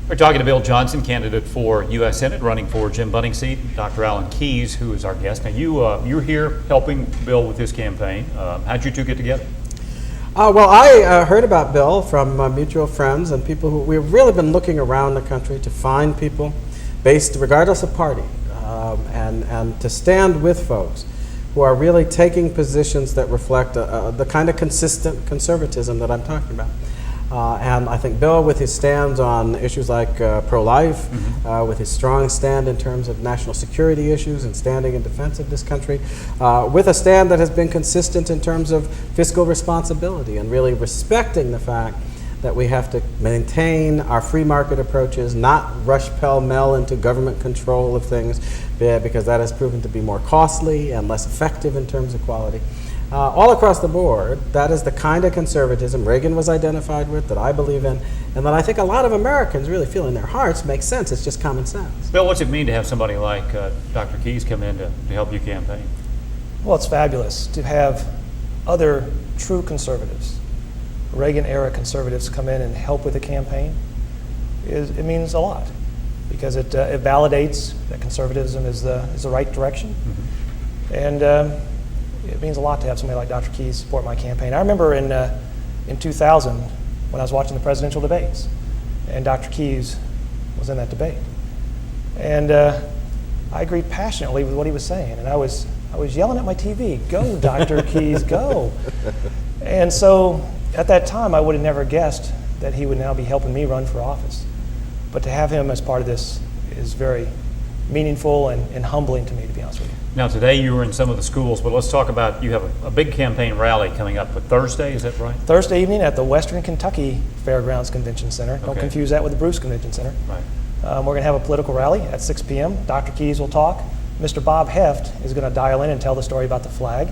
We're talking to Bill Johnson, candidate for U.S. Senate, running for Jim Bunning's seat. Dr. Alan Keyes, who is our guest. Now, you're here helping Bill with his campaign. How'd you two get together? Well, I heard about Bill from mutual friends and people who we've really been looking around the country to find people based, regardless of party, and to stand with folks who are really taking positions that reflect the kind of consistent conservatism that I'm talking about. And I think Bill, with his stands on issues like pro-life, with his strong stand in terms of national security issues and standing in defense of this country, with a stand that has been consistent in terms of fiscal responsibility and really respecting the fact that we have to maintain our free market approaches, not rush pell-mell into government control of things, because that has proven to be more costly and less effective in terms of quality. All across the board, that is the kind of conservatism Reagan was identified with, that I believe in, and that I think a lot of Americans really feel in their hearts makes sense. It's just common sense. Bill, what's it mean to have somebody like Dr. Keyes come in to help you campaign? Well, it's fabulous to have other true conservatives, Reagan-era conservatives, come in and help with the campaign. It means a lot, because it validates that conservatism is the right direction. And it means a lot to have somebody like Dr. Keyes support my campaign. I remember in 2000 when I was watching the presidential debates, and Dr. Keyes was in that debate. And I agreed passionately with what he was saying, and I was yelling at my TV, "Go, Dr. Keyes, go!" And so at that time, I would have never guessed that he would now be helping me run for office. But to have him as part of this is very meaningful and humbling to me, to be honest with you. Now, today you were in some of the schools, but let's talk about, you have a big campaign rally coming up for Thursday, is that right? Thursday evening at the Western Kentucky Fairgrounds Convention Center. Don't confuse that with the Bruce Convention Center. Right. We're going to have a political rally at 6 p.m. Dr. Keyes will talk. Mr. Bob Heft is going to dial in and tell the story about the flag.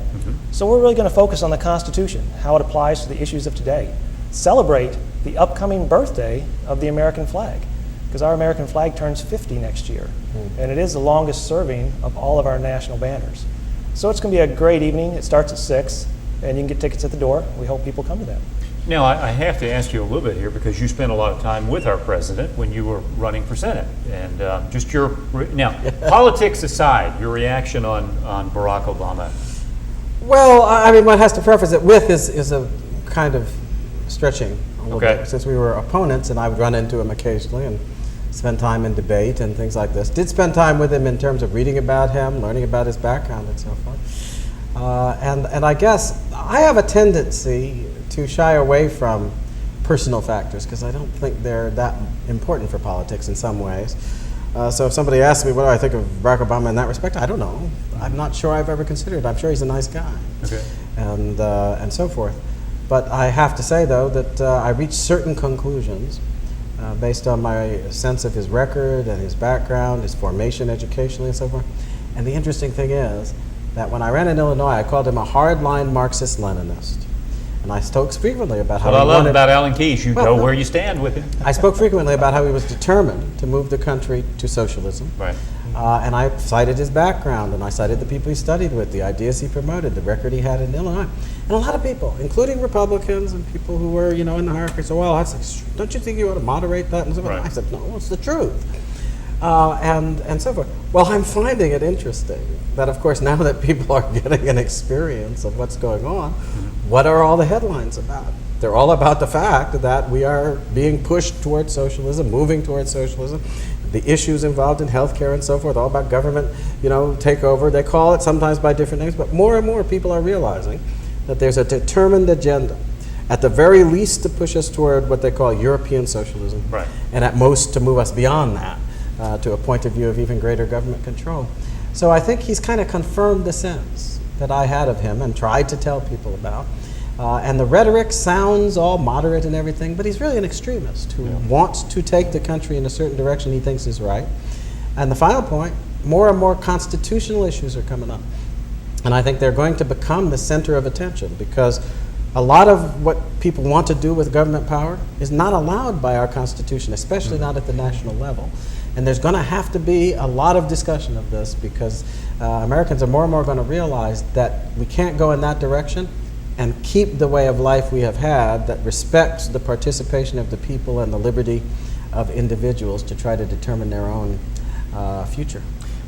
So we're really going to focus on the Constitution, how it applies to the issues of today. Celebrate the upcoming birthday of the American flag, because our American flag turns 50 next year, and it is the longest serving of all of our national banners. So it's going to be a great evening. It starts at 6, and you can get tickets at the door. We hope people come to that. Now, I have to ask you a little bit here, because you spent a lot of time with our president when you were running for Senate. And just now, politics aside, your reaction on Barack Obama. Well, I mean, one has to preface it with is a kind of stretching a little bit, since we were opponents, and I would run into him occasionally and spend time in debate and things like this. Did spend time with him in terms of reading about him, learning about his background and so forth. And I guess I have a tendency to shy away from personal factors, because I don't think they're that important for politics in some ways. So if somebody asks me what do I think of Barack Obama in that respect, I don't know. I'm not sure I've ever considered it. I'm sure he's a nice guy, and so forth. But I have to say, though, that I reached certain conclusions based on my sense of his record and his background, his formation educationally and so forth. And the interesting thing is that when I ran in Illinois, I called him a hardline Marxist-Leninist. And I spoke frequently about how I love about Alan Keyes, you know where you stand with him. I spoke frequently about how he was determined to move the country to socialism. Right. And I cited his background, and I cited the people he studied with, the ideas he promoted, the record he had in Illinois. And a lot of people, including Republicans and people who were, in the hierarchy, said, well, don't you think you ought to moderate that? And so I said, no, it's the truth. And so forth. Well, I'm finding it interesting that, of course, now that people are getting an experience of what's going on, what are all the headlines about? They're all about the fact that we are being pushed towards socialism, moving towards socialism, the issues involved in healthcare and so forth, all about government, takeover. They call it sometimes by different names, but more and more people are realizing that there's a determined agenda, at the very least to push us toward what they call European socialism, and at most to move us beyond that to a point of view of even greater government control. So I think he's kind of confirmed the sense that I had of him and tried to tell people about. And the rhetoric sounds all moderate and everything, but he's really an extremist who wants to take the country in a certain direction he thinks is right. And the final point, more and more constitutional issues are coming up. And I think they're going to become the center of attention, because a lot of what people want to do with government power is not allowed by our Constitution, especially not at the national level. And there's going to have to be a lot of discussion of this, because Americans are more and more going to realize that we can't go in that direction and keep the way of life we have had that respects the participation of the people and the liberty of individuals to try to determine their own future.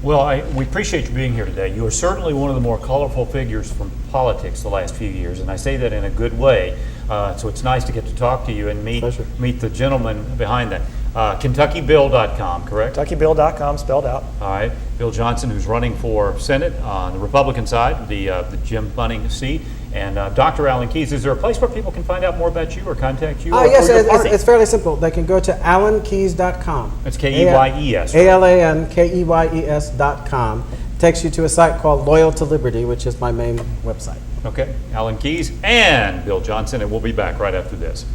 Well, we appreciate you being here today. You are certainly one of the more colorful figures from politics the last few years, and I say that in a good way. So it's nice to get to talk to you and meet the gentleman behind that. KentuckyBill.com, correct? KentuckyBill.com, spelled out. All right. Bill Johnson, who's running for Senate on the Republican side, the Jim Bunning seat, and Dr. Alan Keyes. Is there a place where people can find out more about you or contact you? Yes, or your party? it's fairly simple. They can go to alankeyes.com. It's Keyes. Right? ALANKEYES.com. Takes you to a site called Loyal to Liberty, which is my main website. Okay. Alan Keyes and Bill Johnson, and we'll be back right after this.